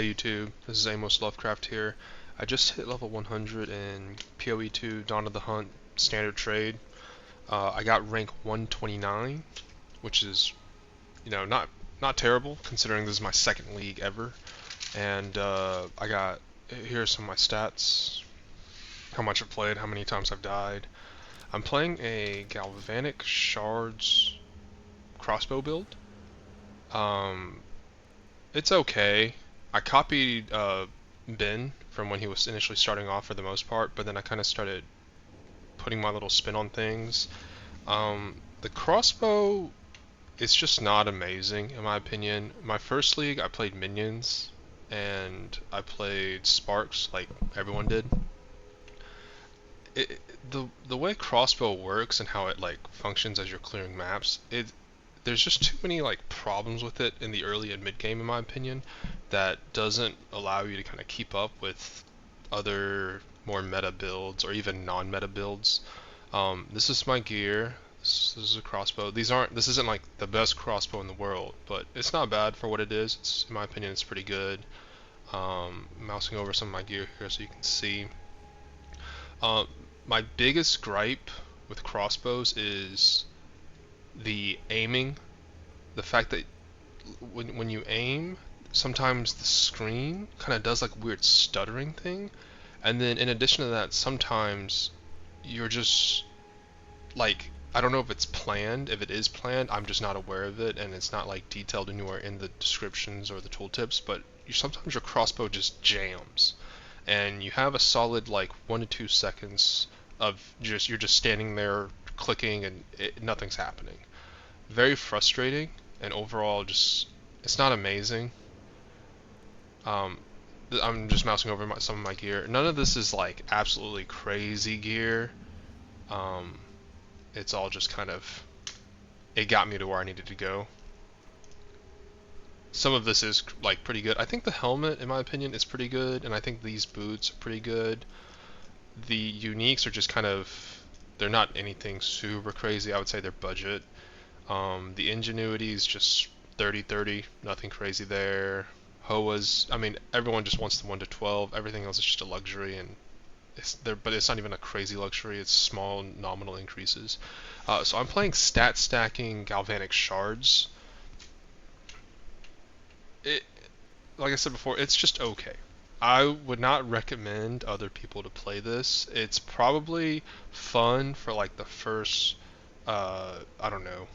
Hey YouTube, this is Amos Lovecraft here. I just hit level 100 in PoE2 Dawn of the Hunt standard trade. I got rank 129, which is, not terrible considering this is my second league ever. And I got, here are some of my stats, how much I've played, how many times I've died. I'm playing a Galvanic Shards crossbow build. It's okay. I copied Ben from when he was initially starting off for the most part, but then I kind of started putting my little spin on things. The crossbow is just not amazing in my opinion. My first league I played minions and I played sparks like everyone did. It, the way crossbow works and how it like functions as you're clearing maps, there's just too many like problems with it in the early and mid game in my opinion that doesn't allow you to kind of keep up with other more meta builds or even non-meta builds. This is my gear. This is a crossbow. This isn't like the best crossbow in the world, but it's not bad for what it is. In my opinion, it's pretty good. Mousing over some of my gear here so you can see. My biggest gripe with crossbows is the aiming. The fact that when you aim, sometimes the screen kind of does like a weird stuttering thing, and then in addition to that, sometimes you're just like, I don't know if it's planned. If it is planned, I'm just not aware of it, and it's not like detailed anywhere in the descriptions or the tooltips. But sometimes your crossbow just jams, and you have a solid like 1 to 2 seconds of you're just standing there clicking and nothing's happening. Very frustrating, and overall just it's not amazing. I'm just mousing over some of my gear. None of this is like absolutely crazy gear. It's all just kind of, it got me to where I needed to go. Some of this is like pretty good. I think the helmet, in my opinion, is pretty good, and I think these boots are pretty good. The uniques are just kind of, they're not anything super crazy. I would say they're budget. The ingenuity is just 30-30, nothing crazy there. Hoa's, I mean, everyone just wants the 1 to 12. Everything else is just a luxury, and it's there, but it's not even a crazy luxury. It's small nominal increases. So I'm playing stat stacking Galvanic Shards. It, like I said before, it's just okay. I would not recommend other people to play this. It's probably fun for like the first, I don't know,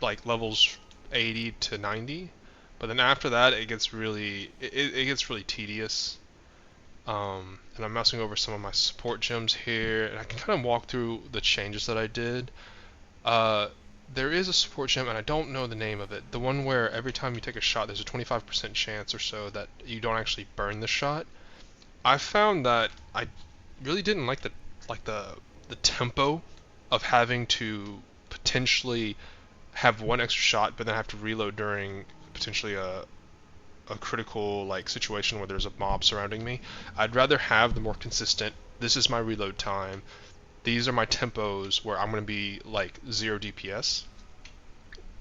like levels 80 to 90, but then after that it gets really tedious. And I'm mousing over some of my support gems here, and I can kind of walk through the changes that I did. There is a support gem, and I don't know the name of it. The one where every time you take a shot, there's a 25% chance or so that you don't actually burn the shot. I found that I really didn't like the tempo of having to potentially have one extra shot, but then have to reload during potentially a critical like situation where there's a mob surrounding me. I'd rather have the more consistent, this is my reload time, these are my tempos where I'm going to be like 0 DPS.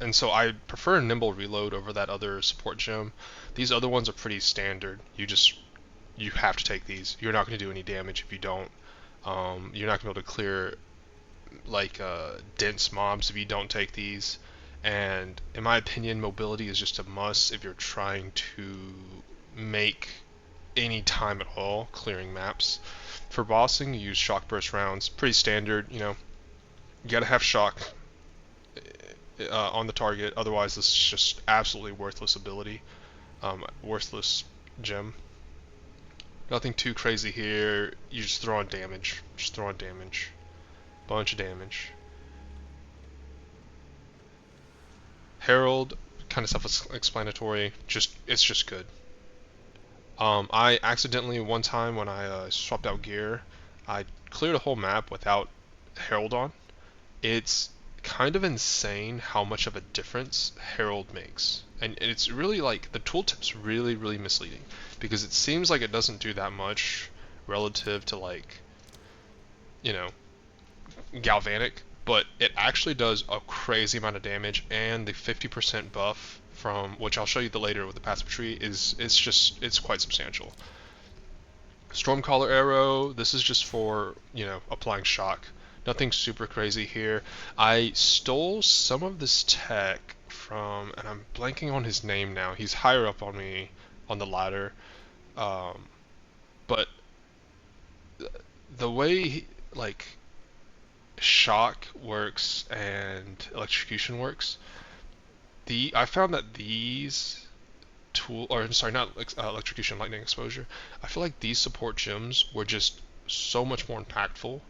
And so I prefer nimble reload over that other support gem. These other ones are pretty standard. You have to take these. You're not going to do any damage if you don't. You're not going to be able to clear like dense mobs if you don't take these. And in my opinion, mobility is just a must if you're trying to make any time at all clearing maps. For bossing, you use shock burst rounds. Pretty standard, you gotta have shock on the target, otherwise this is just absolutely worthless ability. Worthless gem. Nothing too crazy here. You just throw on damage. Just throw on damage. Bunch of damage. Herald, kind of self-explanatory. It's just good. I accidentally one time when I swapped out gear, I cleared a whole map without Herald on. It's kind of insane how much of a difference Herald makes, and it's really like the tooltip's really misleading because it seems like it doesn't do that much relative to like, Galvanic. but it actually does a crazy amount of damage, and the 50% buff from which I'll show you the later with the passive tree is it's quite substantial. Stormcaller arrow. This is just for applying shock. Nothing super crazy here. I stole some of this tech from, and I'm blanking on his name now. He's higher up on me on the ladder. Um, but the way like shock works and electrocution works, I found that these or I'm sorry, not electrocution, lightning exposure. I feel like these support gems were just so much more impactful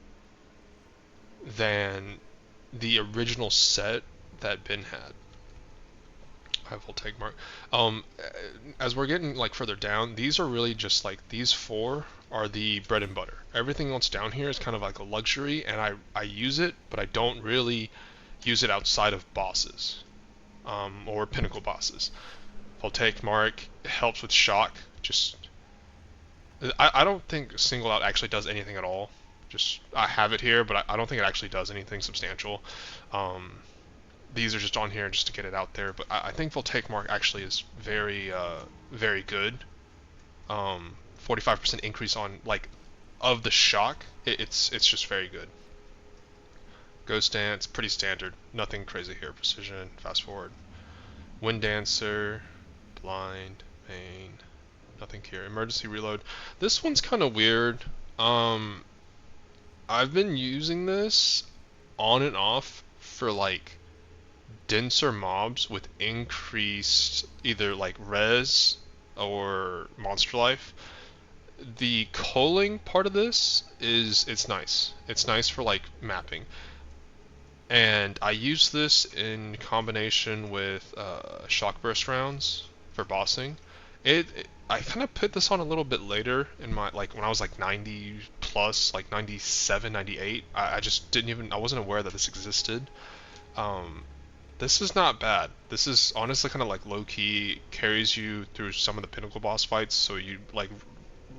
than the original set that Ben had. I will take mark. As we're getting like further down, these are really just like these four are the bread and butter. Everything else down here is kind of like a luxury, and I use it, but I don't really use it outside of bosses or pinnacle bosses. Voltaic Mark helps with shock. Just I don't think single out actually does anything at all. Just I have it here, but I don't think it actually does anything substantial. Um, these are just on here just to get it out there, but I think Voltaic Mark actually is very good. 45% increase on like of the shock. It's just very good. Ghost Dance, pretty standard. Nothing crazy here. Precision. Fast forward. Wind Dancer. Blind, main, nothing here. Emergency reload. This one's kind of weird. I've been using this on and off for like denser mobs with increased either like res or monster life. The culling part of this it's nice. It's nice for like mapping. And I use this in combination with shock burst rounds for bossing. I kind of put this on a little bit later in my like when I was like 90 plus, like 97, 98. I just didn't even I wasn't aware that this existed. This is not bad. This is honestly kind of like low key, carries you through some of the pinnacle boss fights, so you like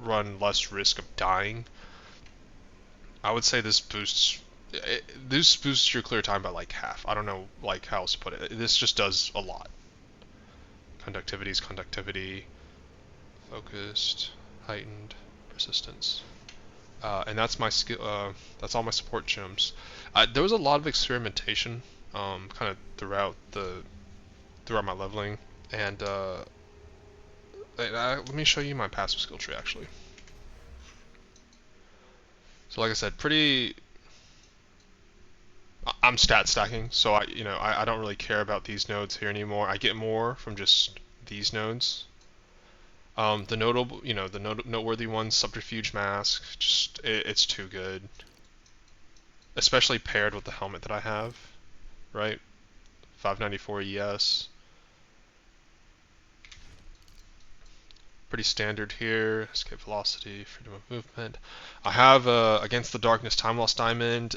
run less risk of dying. I would say this boosts your clear time by like half. I don't know like how else to put it. This just does a lot. Conductivity, focused, heightened, persistence, and that's my skill. That's all my support gems. There was a lot of experimentation, kind of throughout my leveling, and let me show you my passive skill tree actually. So like I said, I'm stat stacking, so I don't really care about these nodes here anymore. I get more from just these nodes. The noteworthy ones, Subterfuge Mask, just it's too good, especially paired with the helmet that I have, right? 594 ES, pretty standard here. Escape velocity, freedom of movement. I have Against the Darkness, Time Lost Diamond.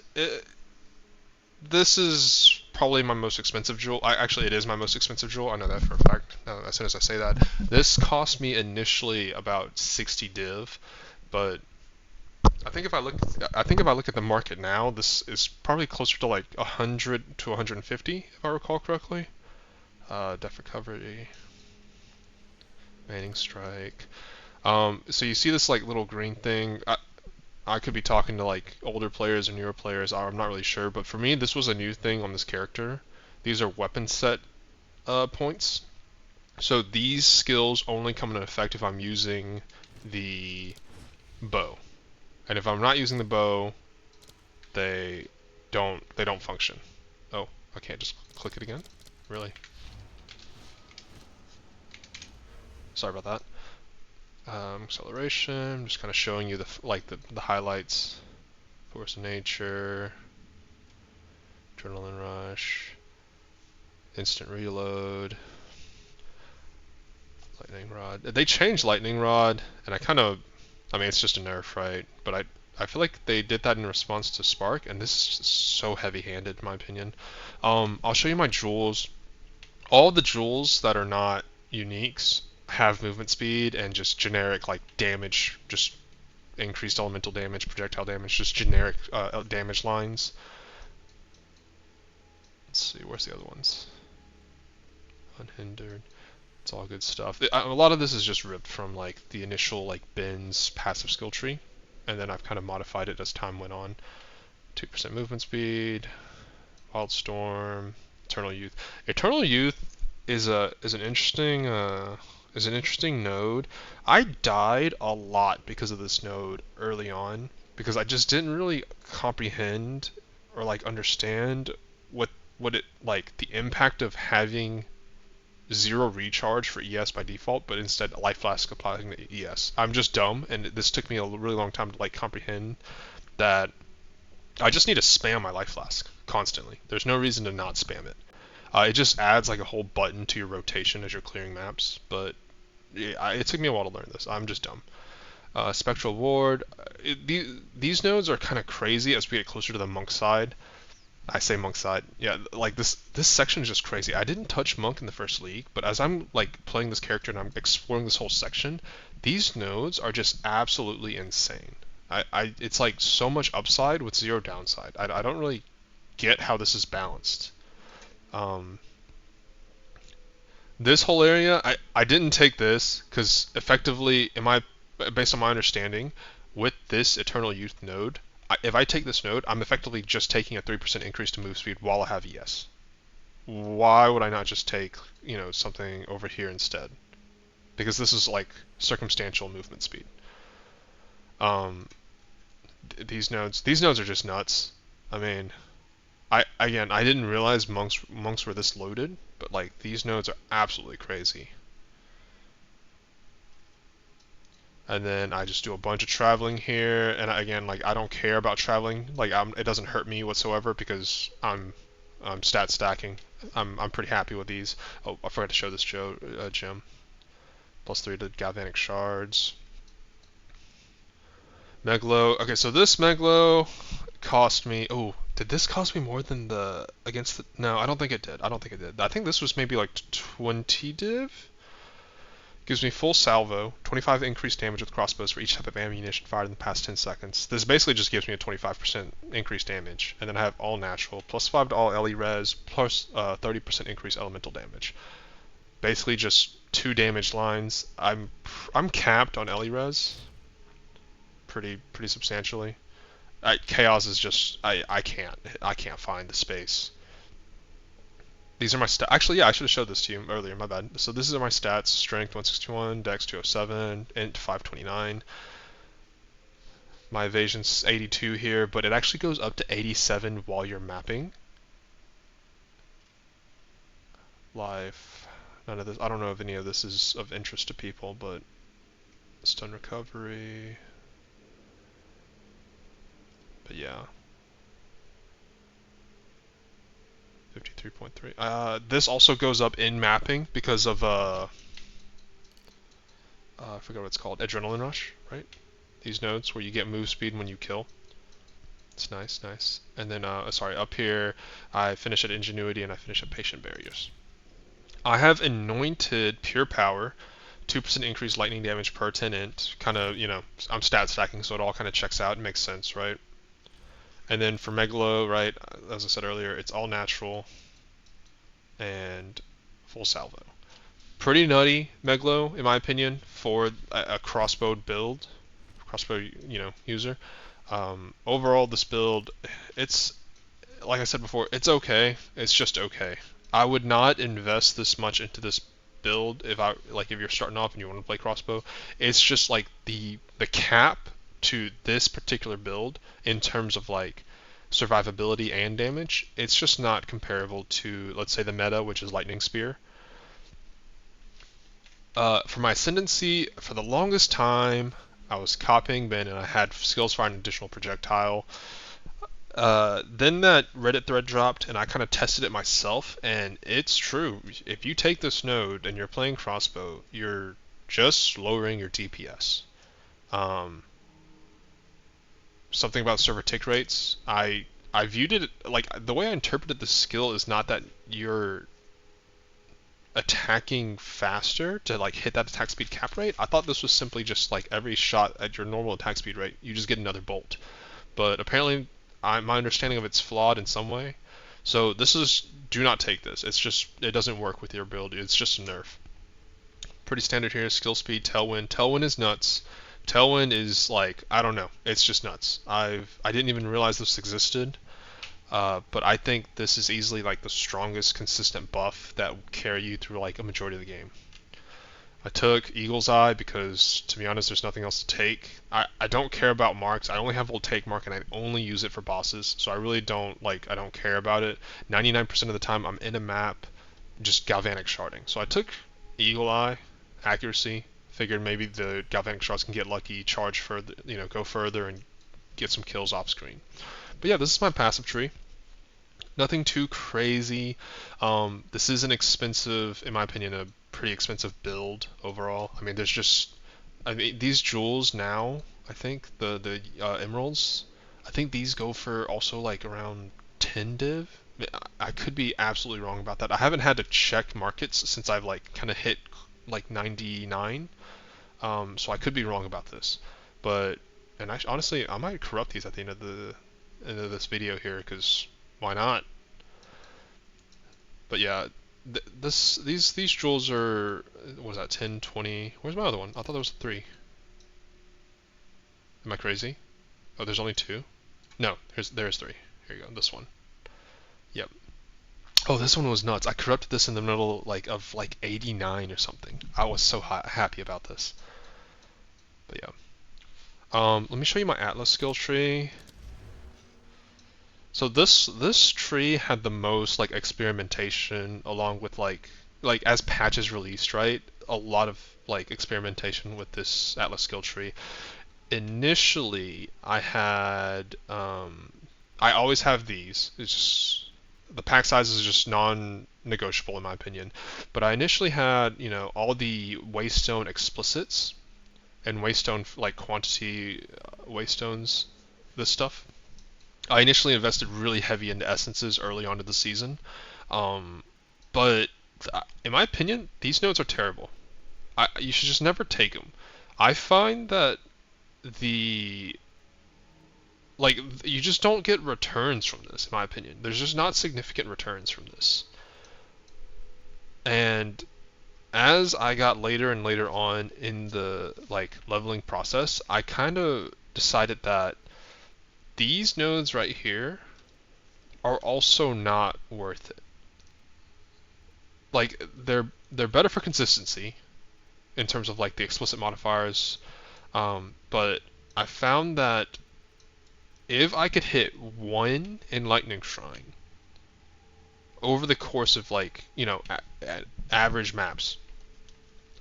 This is probably my most expensive jewel. Actually, it is my most expensive jewel. I know that for a fact. As soon as I say that, this cost me initially about 60 div, but I think if I look at the market now, this is probably closer to like 100 to 150, if I recall correctly. Def recovery, Manning strike. So you see this like little green thing. I could be talking to like older players or newer players. I'm not really sure, but for me, this was a new thing on this character. These are weapon set points. So these skills only come into effect if I'm using the bow, and if I'm not using the bow, they don't function. Oh, I can't just click it again. Really? Sorry about that. Acceleration, just kind of showing you the highlights. Force of nature, adrenaline rush, instant reload, lightning rod. They changed lightning rod, and I mean it's just a nerf, right? But I feel like they did that in response to Spark, and this is just so heavy-handed in my opinion. I'll show you my jewels. All the jewels that are not uniques have movement speed and just generic like damage, just increased elemental damage, projectile damage, just generic damage lines. Let's see, where's the other ones? Unhindered. It's all good stuff. A lot of this is just ripped from like the initial like Ben's passive skill tree, and then I've kind of modified it as time went on. 2% movement speed, Wild Storm, Eternal Youth. Eternal Youth is an interesting node. I died a lot because of this node early on because I just didn't really comprehend or like understand what it like the impact of having zero recharge for ES by default, but instead Life Flask applying to ES. I'm just dumb, and this took me a really long time to like comprehend that I just need to spam my Life Flask constantly. There's no reason to not spam it. It just adds like a whole button to your rotation as you're clearing maps, but it took me a while to learn this. I'm just dumb. Spectral Ward. These nodes are kind of crazy as we get closer to the monk side. I say monk side. Yeah, like this section is just crazy. I didn't touch monk in the first league, but as I'm like playing this character and I'm exploring this whole section, these nodes are just absolutely insane. It's like so much upside with zero downside. I don't really get how this is balanced. This whole area, I didn't take this because effectively, based on my understanding, with this Eternal Youth node, if I take this node, I'm effectively just taking a 3% increase to move speed while I have ES. Why would I not just take, something over here instead? Because this is like circumstantial movement speed. These nodes are just nuts. I mean, I didn't realize monks were this loaded, but like these nodes are absolutely crazy. And then I just do a bunch of traveling here, and again, like I don't care about traveling. Like it doesn't hurt me whatsoever because I'm stat stacking. I'm pretty happy with these. Oh, I forgot to show this gem. +3 to Galvanic Shards. Meglo. Okay, so this Meglo cost me. Oh, did this cost me more than the against the? No, I don't think it did. I think this was maybe like 20 div. Gives me full salvo, 25 increased damage with crossbows for each type of ammunition fired in the past 10 seconds. This basically just gives me a 25% increased damage. And then I have all natural, +5 to all LE res, plus 30% increased elemental damage. Basically just 2 damage lines. I'm capped on LE res pretty substantially. Chaos is just I can't find the space. These are my stats. Actually, yeah, I should have showed this to you earlier. My bad. So these are my stats: strength 161, dex 207, int 529. My evasion's 82 here, but it actually goes up to 87 while you're mapping. Life. None of this. I don't know if any of this is of interest to people, but stun recovery. But yeah. 53.3. This also goes up in mapping because of I forget what it's called. Adrenaline rush, right? These nodes where you get move speed when you kill. It's nice. And then, sorry, up here, I finish at Ingenuity and I finish at Patient Barriers. I have Anointed Pure Power, 2% increased lightning damage per 10 int. Kind of, I'm stat stacking, so it all kind of checks out. It makes sense, right? And then for Megalo, right, as I said earlier, it's all natural and full salvo. Pretty nutty Megalo, in my opinion, for a crossbow build, user. Overall, this build, it's like I said before, it's okay. It's just okay. I would not invest this much into this build if you're starting off and you want to play crossbow. It's just like the cap to this particular build in terms of like survivability and damage. It's just not comparable to, let's say, the meta, which is Lightning Spear. For my Ascendancy, for the longest time, I was copying Ben and I had skills for an additional projectile. Then that Reddit thread dropped and I kind of tested it myself, and it's true. If you take this node and you're playing crossbow, you're just lowering your DPS. Something about server tick rates. I viewed it like the way I interpreted the skill is not that you're attacking faster to like hit that attack speed cap rate. I thought this was simply just like every shot at your normal attack speed rate, you just get another bolt. But apparently, my understanding of it's flawed in some way. So this is, do not take this. It's just, it doesn't work with your ability. It's just a nerf. Pretty standard here. Skill speed, Tailwind. Tailwind is nuts. Tailwind is like, I don't know. It's just nuts. I didn't even realize this existed. But I think this is easily like the strongest consistent buff that will carry you through like a majority of the game. I took Eagle's Eye because, to be honest, there's nothing else to take. I don't care about marks. I only have a take mark and I only use it for bosses, so I really don't I don't care about it. 99% of the time I'm in a map just Galvanic Sharding. So I took Eagle Eye, accuracy, figured maybe the Galvanic Shards can get lucky, charge further, go further and get some kills off screen. But yeah, this is my passive tree. Nothing too crazy. This is an expensive, in my opinion, a pretty expensive build overall. I mean, these jewels now, I think the emeralds, I think these go for also like around 10 div. I could be absolutely wrong about that. I haven't had to check markets since I've like kind of hit like 99. So I could be wrong about this, but honestly, I might corrupt these at the end of this video here because why not? But yeah, these jewels are, what was that, 10, 20? Where's my other one? I thought there was 3. Am I crazy? Oh, there's only 2? No, there's 3. Here you go, this one. Yep. Oh, this one was nuts. I corrupted this in the middle of 89 or something. I was so happy about this. But yeah. Let me show you my Atlas skill tree. So this tree had the most like experimentation along with like as patches released, right? A lot of like experimentation with this Atlas skill tree. Initially, I always have these. It's just the pack size is just non-negotiable in my opinion. But I initially had, all the Waystone explicits and Waystone like quantity Waystones, this stuff. I initially invested really heavy into essences early on in the season, but in my opinion, these nodes are terrible. You should just never take them. I find that the you just don't get returns from this. In my opinion, there's just not significant returns from this. And as I got later and later on in the leveling process, I kind of decided that these nodes right here are also not worth it. Like they're better for consistency in terms of like the explicit modifiers, but I found that if I could hit 1 Enlightening Shrine over the course of average maps,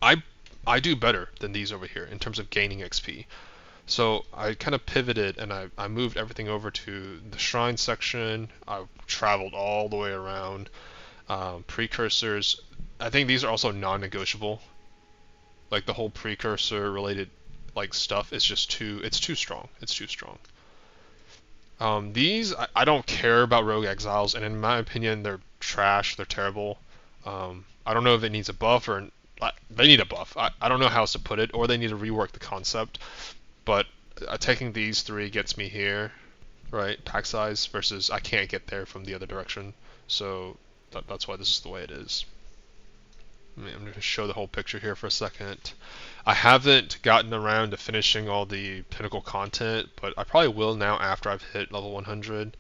I do better than these over here in terms of gaining XP. So I kind of pivoted and I moved everything over to the shrine section. I traveled all the way around. Precursors, I think these are also non-negotiable. Like the whole precursor related stuff is just it's too strong. It's too strong. These, I don't care about Rogue Exiles, and in my opinion, they're trash. They're terrible. I don't know if it needs a buff or they need a buff. I don't know how else to put it, or they need to rework the concept. But taking these 3 gets me here, right? Pack size versus I can't get there from the other direction. So that's why this is the way it is. I'm going to show the whole picture here for a second. I haven't gotten around to finishing all the pinnacle content, but I probably will now after I've hit level 100.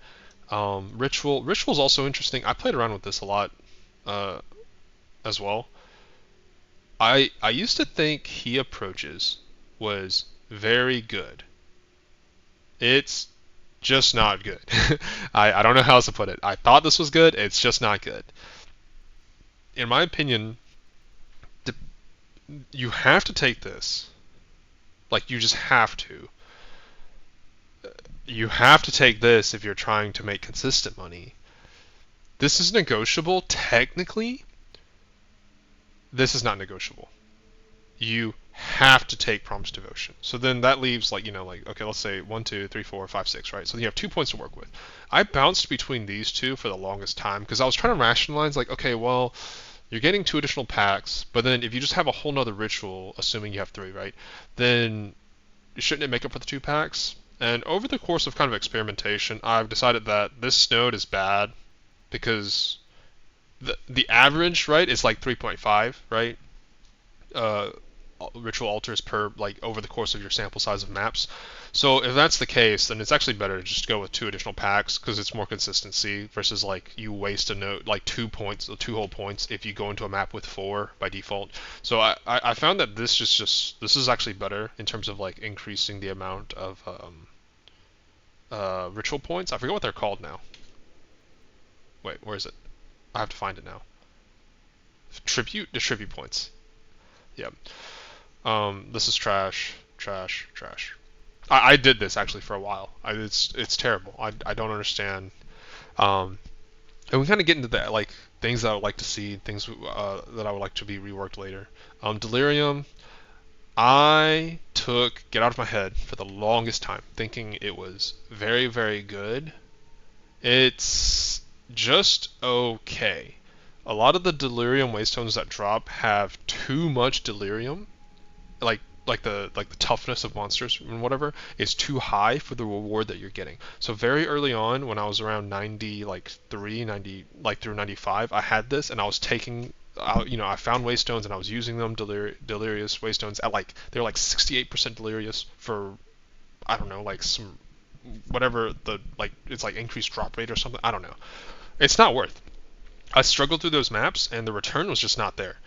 Ritual's also interesting. I played around with this a lot as well. I used to think He Approaches was very good. It's just not good. I don't know how else to put it. I thought this was good. It's just not good. In my opinion, you have to take this. Like, you just have to. You have to take this if you're trying to make consistent money. This is negotiable. Technically, this is not negotiable. You have to take Promised Devotion. So then that leaves okay, let's say 1, 2, 3, 4, 5, 6, right? So you have 2 points to work with. I bounced between these 2 for the longest time because I was trying to rationalize okay, well, you're getting 2 additional packs, but then if you just have a whole nother ritual, assuming you have 3, right? Then shouldn't it make up for the 2 packs? And over the course of kind of experimentation, I've decided that this node is bad. because the average, right, is like 3.5, right? uh, ritual altars per like over the course of your sample size of maps. So if that's the case, then it's actually better to just go with two additional packs because it's more consistency versus like you waste a note like 2 points, 2 whole points if you go into a map with four by default. So I found that this is actually better in terms of like increasing the amount of ritual points. I forget what they're called now. Wait, where is it? I have to find it now. The tribute points. Yeah. This is trash, trash, trash. I did this actually for a while. It's terrible. I don't understand. Um, and we kind of get into that like things that I would like to see, things that I would like to be reworked later. Delirium. I took Get Out of My Head for the longest time, thinking it was very, very good. It's just okay. A lot of the Delirium Waystones that drop have too much Delirium, like the toughness of monsters and whatever is too high for the reward that you're getting. So very early on, when I was around 90, like 90, like through 95, I had this and I was taking. I found waystones and I was using them, delirious waystones at like they're like 68% delirious for I don't know like some whatever the like it's like increased drop rate or something. I don't know. It's not worth. I struggled through those maps and the return was just not there.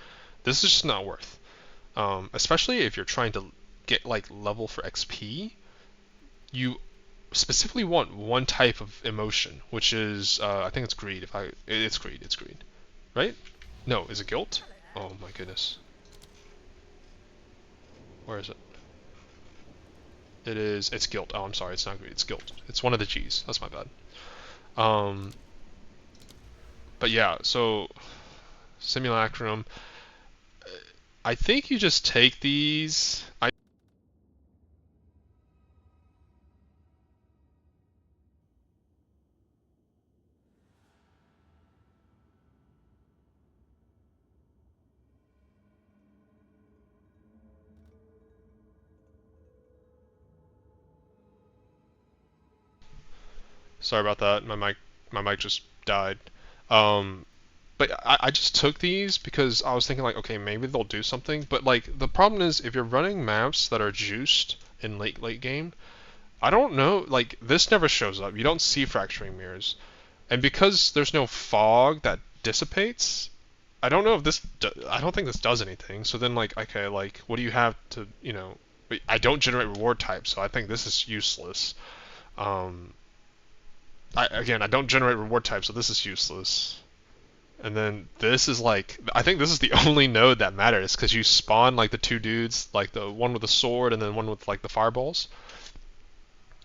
This is just not worth. Especially if you're trying to get like level for XP, you specifically want one type of emotion, which is I think it's greed. It's greed, right? No, is it guilt? Oh my goodness, where is it? It's guilt. Oh, I'm sorry, it's not greed. It's guilt. It's one of the G's. That's my bad. Um, but yeah, so simulacrum. I think you just take these. Sorry about that. My mic just died. Um, but I just took these because I was thinking like, okay, maybe they'll do something. But like the problem is if you're running maps that are juiced in late game, I don't know. Like this never shows up. You don't see fracturing mirrors, and because there's no fog that dissipates, I don't know if I don't think this does anything. So then like, okay, like what do you have to I don't generate reward types, so I think this is useless. Um, I don't generate reward types, so this is useless. And then this is like, I think this is the only node that matters because you spawn like the two dudes, like the one with the sword and then one with like the fireballs.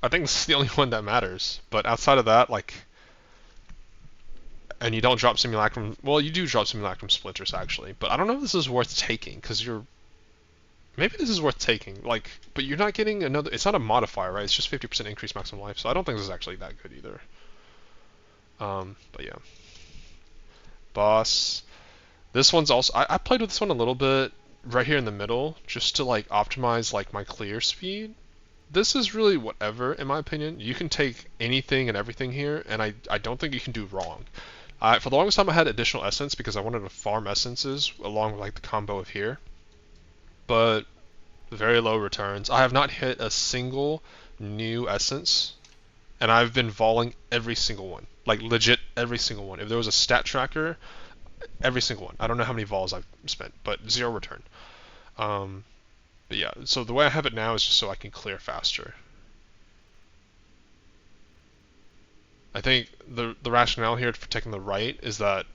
I think this is the only one that matters. But outside of that, like, and you don't drop simulacrum. Well, you do drop simulacrum splinters actually, but I don't know if this is worth taking because you're. Maybe this is worth taking, like, but you're not getting another. It's not a modifier, right? It's just 50% increased maximum life, so I don't think this is actually that good either. But yeah, boss. This one's also I played with this one a little bit right here in the middle just to like optimize like my clear speed. This is really whatever in my opinion. You can take anything and everything here and I don't think you can do wrong. For the longest time I had additional essence because I wanted to farm essences along with like the combo of here. But very low returns. I have not hit a single new essence and I've been voling every single one. Like legit every single one. If there was a stat tracker, every single one. I don't know how many vols I've spent, but zero return. Um, but yeah, so the way I have it now is just so I can clear faster. I think the rationale here for taking the right is that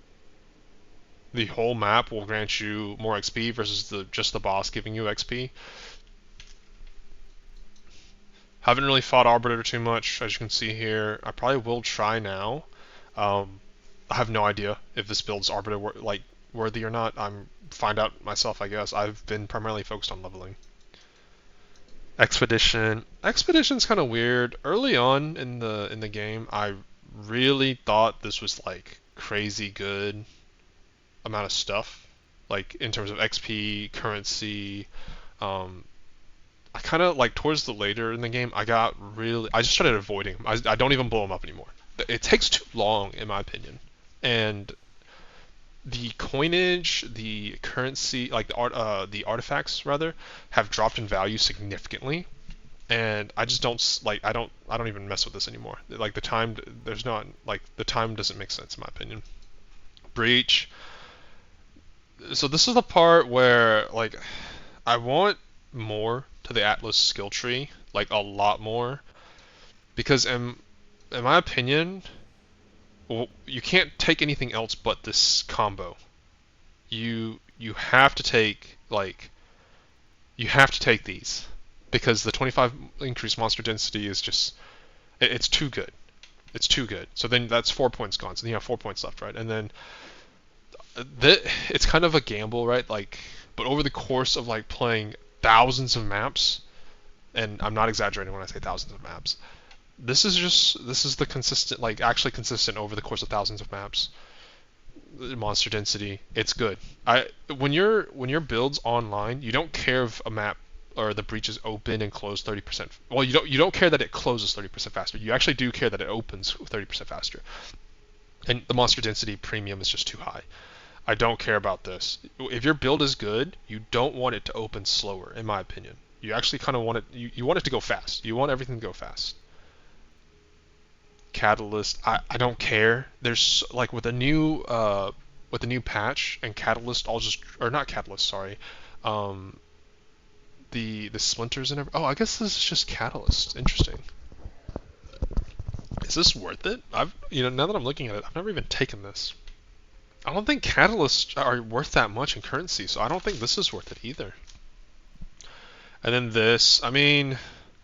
the whole map will grant you more XP versus just the boss giving you XP. Haven't really fought Arbiter too much, as you can see here. I probably will try now. Um, I have no idea if this build's Arbiter worthy or not. I'm find out myself, I guess. I've been primarily focused on leveling. Expedition. Expedition's kind of weird. Early on in the game, I really thought this was like crazy good amount of stuff, like in terms of XP, currency. Um, I kind of like towards the later in the game, I just started avoiding him. I don't even blow him up anymore. It takes too long, in my opinion. and the coinage, the currency, like the artifacts rather, have dropped in value significantly. And I just don't like I don't even mess with this anymore. Like the time there's not like the time doesn't make sense in my opinion. Breach. So this is the part where like I want more to the Atlas skill tree, like a lot more, because in my opinion, well, you can't take anything else but this combo. You have to take like you have to take these because the 25 increased monster density is just it's too good. It's too good. So then that's 4 points gone. So then you have 4 points left, right? And then it's kind of a gamble, right? Like, but over the course of like playing thousands of maps, and I'm not exaggerating when I say thousands of maps. This is the consistent, like actually consistent over the course of thousands of maps. Monster density, it's good. I when your builds online, you don't care if a map or the breach is open and closed 30%. Well, you don't care that it closes 30% faster. You actually do care that it opens 30% faster. And the monster density premium is just too high. I don't care about this. If your build is good, you don't want it to open slower, in my opinion. You actually kind of want it. You want it to go fast. You want everything to go fast. Catalyst, I don't care. There's like with the new patch and Catalyst, I'll just or not Catalyst, sorry. Um, the splinters and everything. Oh, I guess this is just Catalyst. Interesting. Is this worth it? I've now that I'm looking at it, I've never even taken this. I don't think Catalysts are worth that much in currency, so I don't think this is worth it either. And then this, I mean,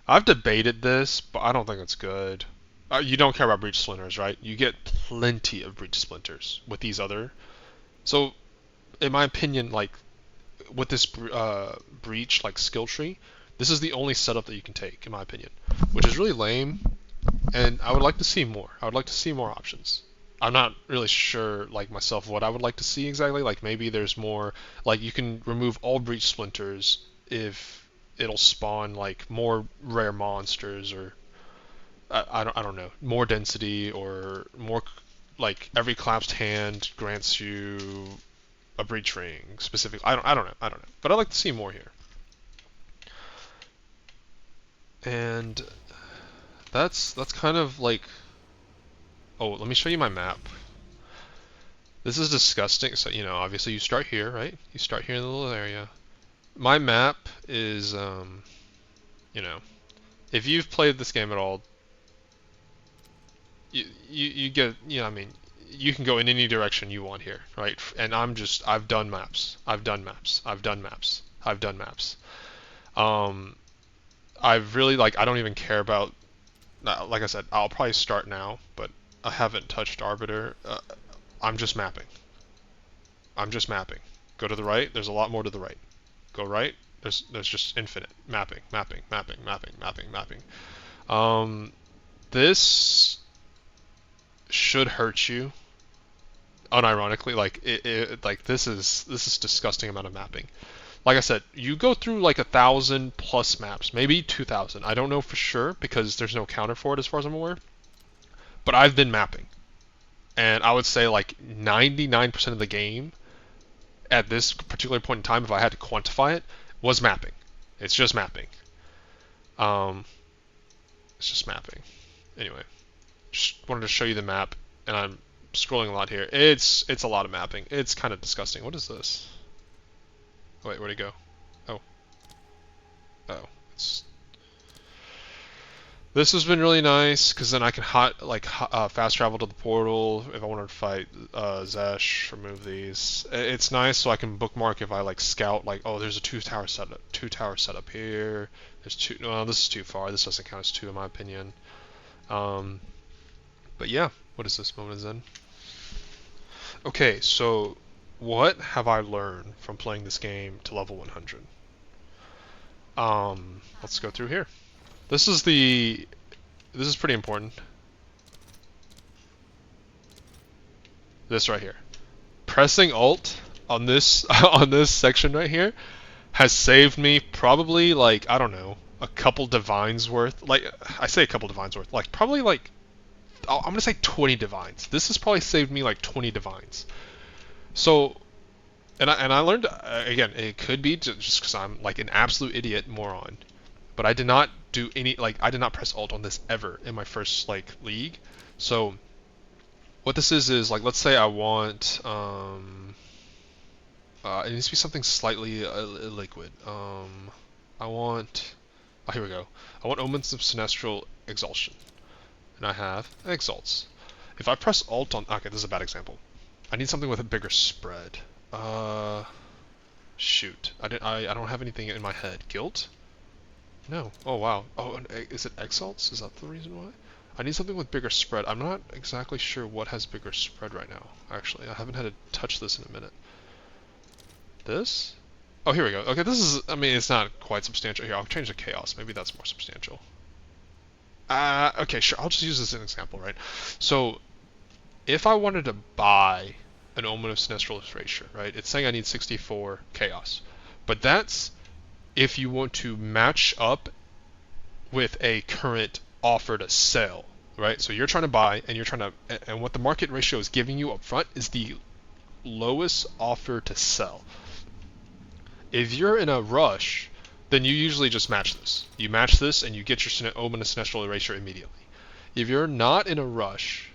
I've debated this, but I don't think it's good. You don't care about breach splinters, right? You get plenty of breach splinters with these other. So, in my opinion, like with this breach like skill tree, this is the only setup that you can take, in my opinion, which is really lame. And I would like to see more. I would like to see more options. I'm not really sure, like myself, what I would like to see exactly. Like maybe there's more, like you can remove all breach splinters if it'll spawn like more rare monsters or I don't know, more density or more like every collapsed hand grants you a breach ring specific. I don't know. But I'd like to see more here. And that's kind of like oh, let me show you my map. This is disgusting. So, obviously you start here, right? You start here in the little area. My map is, if you've played this game at all, you get, I mean, you can go in any direction you want here, right? And I've done maps. I've done maps. I've done maps. I've done maps. Um, I've really, like, I don't even care about, like I said, I'll probably start now, but I haven't touched Arbiter. I'm just mapping. I'm just mapping. Go to the right, there's a lot more to the right. Go right, there's just infinite. Mapping, mapping, mapping, mapping, mapping, mapping. This should hurt you. Unironically, like like this is disgusting amount of mapping. Like I said, you go through like 1,000 plus maps, maybe 2,000. I don't know for sure because there's no counter for it as far as I'm aware. But I've been mapping. And I would say like 99% of the game at this particular point in time, if I had to quantify it, was mapping. It's just mapping. Um, it's just mapping. Anyway, just wanted to show you the map, and I'm scrolling a lot here. It's a lot of mapping. It's kind of disgusting. What is this? Oh, wait, where'd it go? Oh. Oh. This has been really nice because then I can fast travel to the portal if I wanted to fight Zesh. Remove these. It's nice so I can bookmark if I like scout like oh there's a two tower setup here. There's two. No, this is too far. This doesn't count as two in my opinion. But yeah, what is this moment in? Okay, so what have I learned from playing this game to level 100? Let's go through here. This is pretty important. This right here. Pressing Alt on this on this section right here has saved me probably like I don't know, a couple divines worth. Like I say a couple divines worth, like probably like I'm gonna say 20 divines. This has probably saved me like 20 divines. So, and I learned again, it could be just because I'm like an absolute idiot moron, but I did not do any like I did not press alt on this ever in my first like league. So what this is like, let's say I want it needs to be something slightly liquid. I want here we go. I want Omens of Sinestral Exaltation, and I have Exalts. If I press alt on, okay, this is a bad example. I need something with a bigger spread. Uh, Shoot, I don't have anything in my head. Guilt? No. Oh wow. Oh, is it Exalts? Is that the reason why? I need something with bigger spread. I'm not exactly sure what has bigger spread right now. Actually, I haven't had to touch this in a minute. This? Oh, here we go. Okay, this is, I mean, it's not quite substantial. Here, I'll change the Chaos. Maybe that's more substantial. Okay, sure. I'll just use this as an example, right? So, if I wanted to buy an Omen of Sinestral Erasure, right? It's saying I need 64 Chaos. But that's if you want to match up with a current offer to sell, right? So you're trying to buy, and you're trying to, and what the market ratio is giving you up front is the lowest offer to sell. If you're in a rush, then you usually just match this. You match this, and you get your Omen of Sinestral Erasure immediately. If you're not in a rush,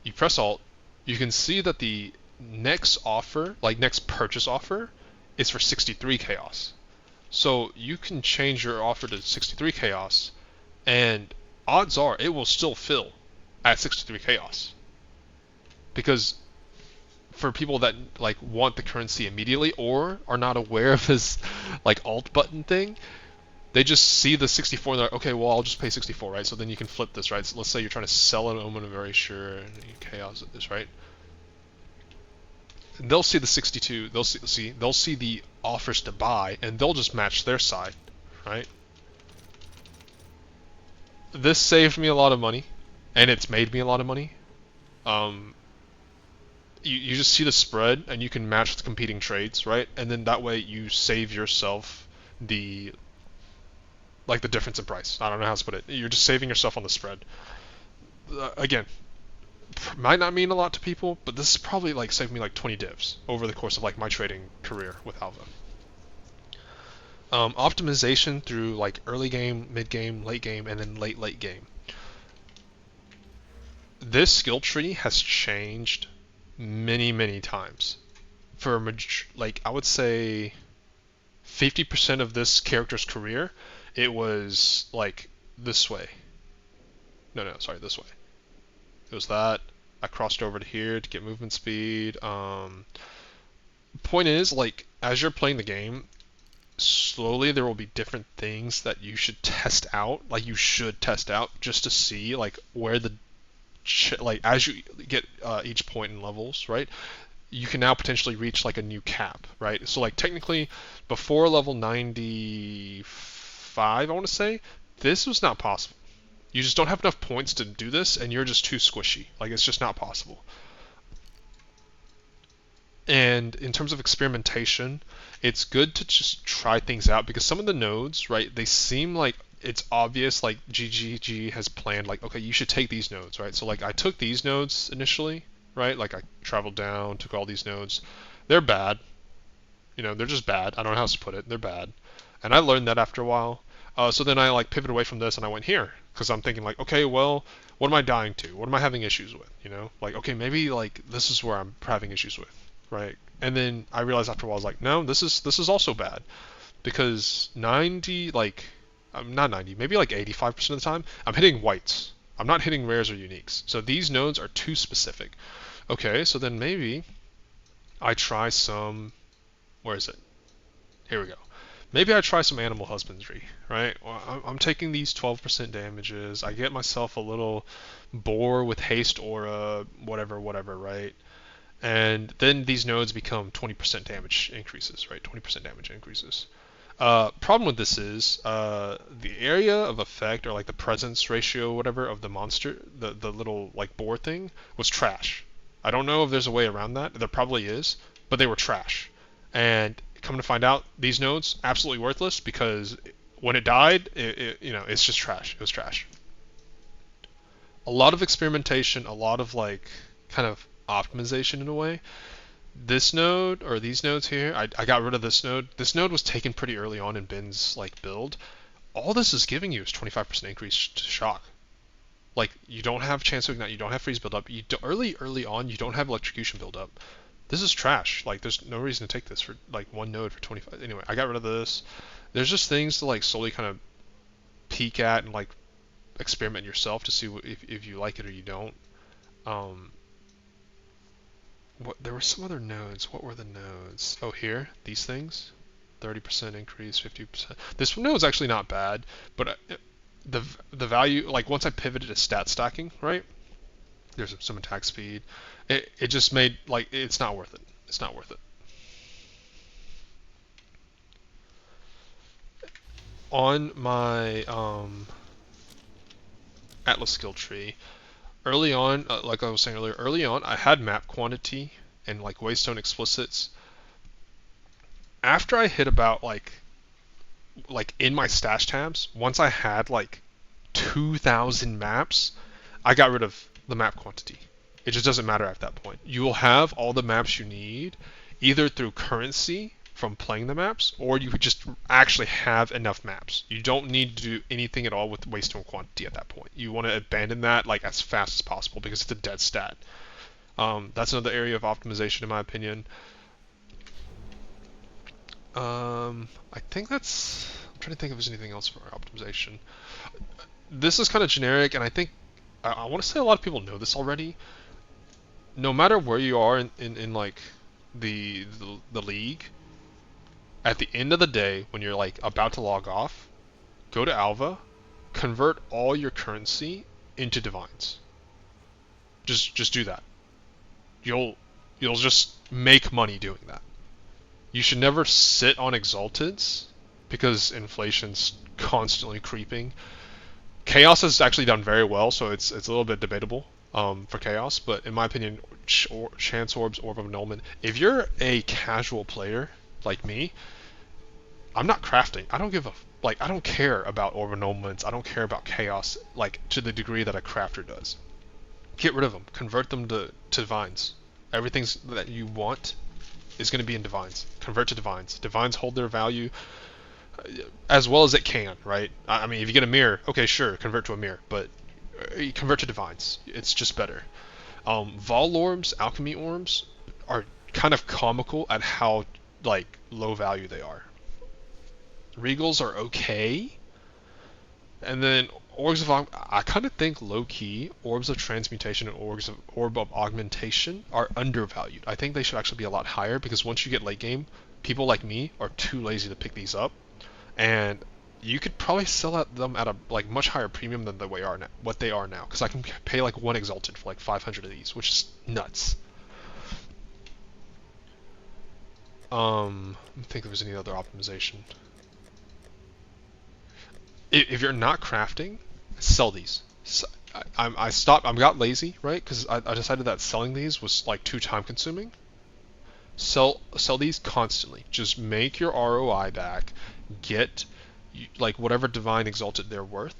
you press Alt. You can see that the next offer, like next purchase offer, is for 63 Chaos. So you can change your offer to 63 Chaos, and odds are it will still fill at 63 Chaos. Because for people that like want the currency immediately or are not aware of this like alt button thing, they just see the 64 and they're like, okay, well I'll just pay 64, right? So then you can flip this, right? So let's say you're trying to sell an Omen of Erasure and Chaos this, right? And they'll see the 62, they'll see the offers to buy, and they'll just match their side, right? This saved me a lot of money, and it's made me a lot of money. You just see the spread, and you can match the competing trades, right? And then that way you save yourself the the difference in price. I don't know how to put it. You're just saving yourself on the spread. Again, might not mean a lot to people, but this is probably like saved me like 20 divs over the course of like my trading career with Alva. Optimization through like early game, mid game, late game, and then late game. This skill tree has changed many times. For like I would say 50% of this character's career, it was like this way. No, sorry, this way. It was that. I crossed over to here to get movement speed. Point is, like, as you're playing the game, slowly there will be different things that you should test out. Like, you should test out just to see, like, where the like as you get each point in levels, right? You can now potentially reach like a new cap, right? So like technically, before level 95, I want to say, this was not possible. You just don't have enough points to do this, and you're just too squishy. Like, it's just not possible. And in terms of experimentation, it's good to just try things out, because some of the nodes, right, they seem like it's obvious, like GGG has planned, like, okay, you should take these nodes, right? So like I took these nodes initially, right? Like I traveled down, took all these nodes. They're bad. You know, they're just bad. I don't know how else to put it. They're bad. And I learned that after a while. So then I like pivoted away from this and I went here, because I'm thinking like, okay, well, what am I dying to? What am I having issues with? You know, like, okay, maybe like this is where I'm having issues with, right? And then I realized after a while, I was like, no, this is also bad, because 90, like, not 90, maybe like 85% of the time, I'm hitting whites. I'm not hitting rares or uniques. So these nodes are too specific. Okay, so then maybe I try some, where is it? Here we go. Maybe I try some animal husbandry, right? Well, I'm taking these 12% damages. I get myself a little boar with haste aura, whatever, right? And then these nodes become 20% damage increases, right? 20% damage increases. Problem with this is the area of effect, or like the presence ratio, whatever, of the monster, the little like boar thing, was trash. I don't know if there's a way around that. There probably is, but they were trash. And come to find out, these nodes absolutely worthless, because when it died, you know, it's just trash. It was trash. a lot of experimentation, a lot of like kind of optimization in a way. This node or these nodes here, I got rid of this node. This node was taken pretty early on in Ben's like build. All this is giving you is 25% increase to shock. Like you don't have chance to ignite, you don't have freeze build up. Early on, you don't have electrocution build up. This is trash. Like there's no reason to take this for like one node for 25. Anyway, I got rid of this. There's just things to like slowly kind of peek at and like experiment yourself to see if you like it or you don't. Um, there were some other nodes. What were the nodes? Oh, here, these things. 30% increase, 50%. This node is actually not bad, but the value, like once I pivoted to stat stacking, right? There's some attack speed. It just made like it's not worth it. It's not worth it. On my Atlas skill tree, early on, like I was saying earlier, early on I had map quantity and like waystone explicits. After I hit about like in my stash tabs, once I had like 2,000 maps, I got rid of the map quantity. It just doesn't matter at that point. You will have all the maps you need either through currency from playing the maps, or you could just actually have enough maps. You don't need to do anything at all with waystone quantity at that point. You want to abandon that like as fast as possible because it's a dead stat. That's another area of optimization in my opinion. I think that's. I'm trying to think if there's anything else for optimization. This is kind of generic, and I think I want to say a lot of people know this already. No matter where you are in like the league, at the end of the day, when you're like about to log off, go to Alva, convert all your currency into divines. Just do that. You'll just make money doing that. You should never sit on exalteds because inflation's constantly creeping. Chaos has actually done very well, so it's a little bit debatable for Chaos, but in my opinion, Chance Orbs, Orb of Annulment, if you're a casual player like me, I'm not crafting. I don't give a like. I don't care about Orb of Annulments. I don't care about Chaos like to the degree that a crafter does. Get rid of them. Convert them to divines. Everything that you want is going to be in divines. Convert to divines. Divines hold their value as well as it can, right? I mean, if you get a mirror, okay, sure, convert to a mirror, but you convert to divines. It's just better. Vol orbs, alchemy orbs are kind of comical at how like low value they are. Regals are okay, and then orbs of I kind of think low key orbs of transmutation and orb of augmentation are undervalued. I think they should actually be a lot higher because once you get late game, people like me are too lazy to pick these up, and you could probably sell them at a like much higher premium than what they are now. Because I can pay like one exalted for like 500 of these, which is nuts. Let me think if there's any other optimization. If you're not crafting, sell these. I stopped. I got lazy, right? Because I decided that selling these was like too time consuming. Sell these constantly. Just make your ROI back. Get like whatever divine exalted they're worth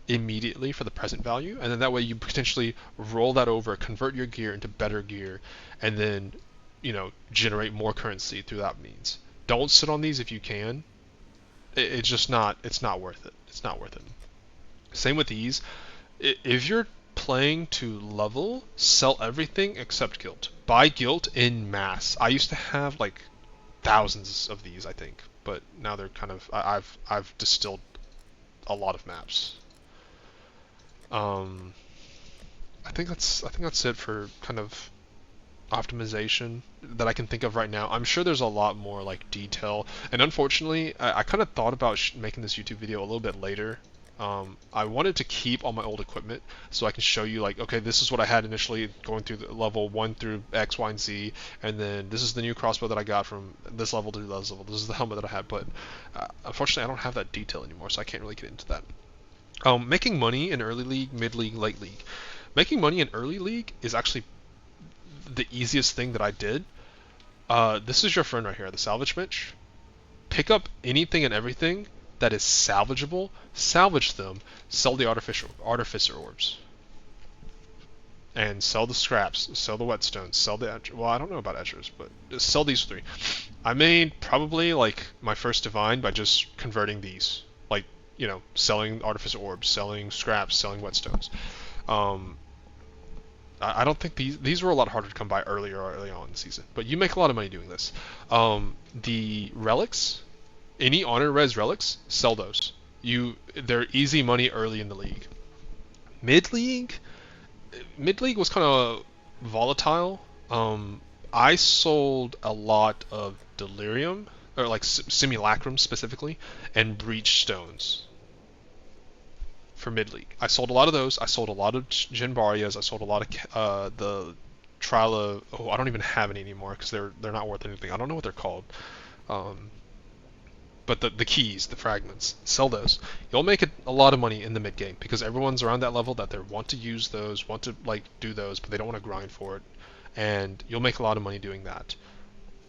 immediately for the present value, and then that way you potentially roll that over, convert your gear into better gear, and then generate more currency through that means. Don't sit on these if you can. It's just not. It's not worth it. It's not worth it. Same with these. If you're playing to level, sell everything except guilt. Buy guilt in mass. I used to have like thousands of these, I think, but now they're kind of. I've distilled a lot of maps. I think that's it for kind of optimization that I can think of right now. I'm sure there's a lot more like detail, and unfortunately I kind of thought about making this YouTube video a little bit later. I wanted to keep all my old equipment so I can show you like, okay, this is what I had initially going through the level 1 through X, Y, and Z, and then this is the new crossbow that I got from this level to this level. This is the helmet that I had, but unfortunately I don't have that detail anymore, so I can't really get into that. Making money in early league, mid league, late league. Making money in early league is actually the easiest thing that I did. This is your friend right here, the salvage bench. Pick up anything and everything that is salvageable, salvage them, sell the artificer orbs. and sell the scraps, sell the whetstones, sell the well, I don't know about etchers, but just sell these three. I made probably like my first divine by just converting these, like selling artificer orbs, selling scraps, selling whetstones. Um, I don't think these were a lot harder to come by early on in the season, but you make a lot of money doing this. The relics, any honor res relics, sell those. They're easy money early in the league. Mid league, mid league was kind of volatile. I sold a lot of delirium, or like simulacrum specifically, and breach stones for mid league. I sold a lot of those. I sold a lot of Jinbarias. I sold a lot of the trial of. Oh, I don't even have any anymore because they're not worth anything. I don't know what they're called. Um, but the keys, the fragments, sell those. You'll make a lot of money in the mid game because everyone's around that level that they want to use those, want to like do those, but they don't want to grind for it, and you'll make a lot of money doing that.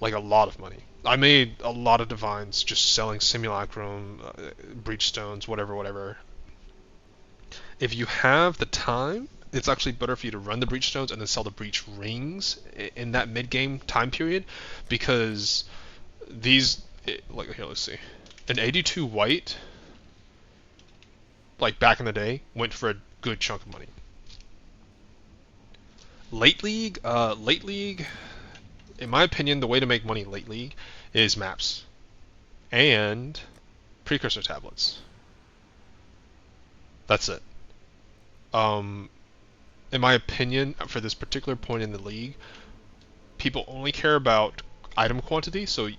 Like a lot of money. I made a lot of divines just selling simulacrum, breach stones, whatever. If you have the time, it's actually better for you to run the breach stones and then sell the breach rings in that mid game time period because these like here, let's see. An 82 white, like back in the day, went for a good chunk of money. Late league, in my opinion, the way to make money late league is maps and precursor tablets. That's it. In my opinion, for this particular point in the league, people only care about item quantity, so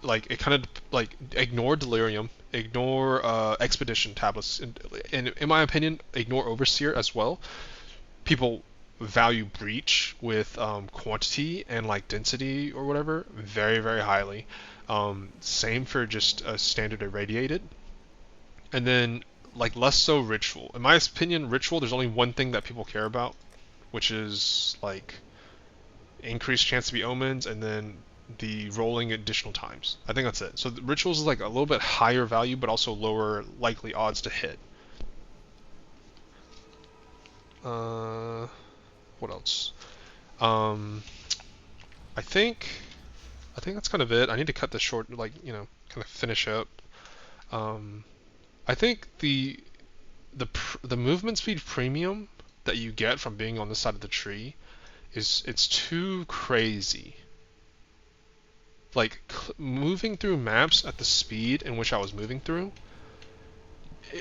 like it kind of like ignore delirium, ignore expedition tablets, and in my opinion, ignore overseer as well. People value breach with quantity and like density or whatever very highly. Same for just a standard irradiated, and then like less so ritual. In my opinion, ritual there's only one thing that people care about, which is like increased chance to be omens and then the rolling additional times. I think that's it. So the rituals is like a little bit higher value, but also lower likely odds to hit. What else? I think that's kind of it. I need to cut this short, like kind of finish up. I think the movement speed premium that you get from being on this side of the tree it's too crazy. Like moving through maps at the speed in which I was moving through,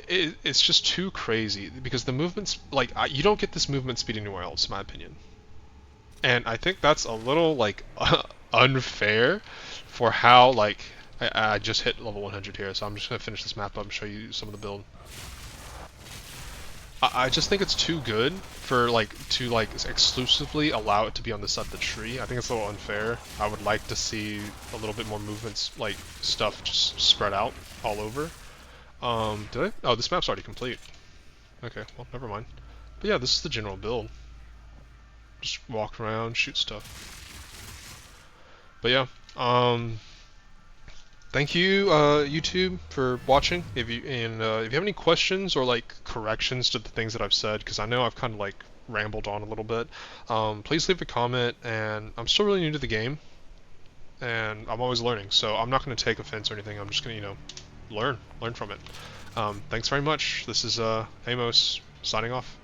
it's just too crazy because the movements like you don't get this movement speed anywhere else, in my opinion. And I think that's a little like unfair for how like I just hit level 100 here, so I'm just gonna finish this map up and show you some of the build. I just think it's too good for like to like exclusively allow it to be on this side of the tree. I think it's a little unfair. I would like to see a little bit more movements, like stuff just spread out all over. Did I? Oh, this map's already complete. Okay, well, never mind. But yeah, this is the general build. Just walk around, shoot stuff. But yeah, thank you, YouTube, for watching. If you have any questions or like corrections to the things that I've said, because I know I've kind of like rambled on a little bit, please leave a comment. And I'm still really new to the game, and I'm always learning, so I'm not going to take offense or anything. I'm just going to learn from it. Thanks very much. This is Amos signing off.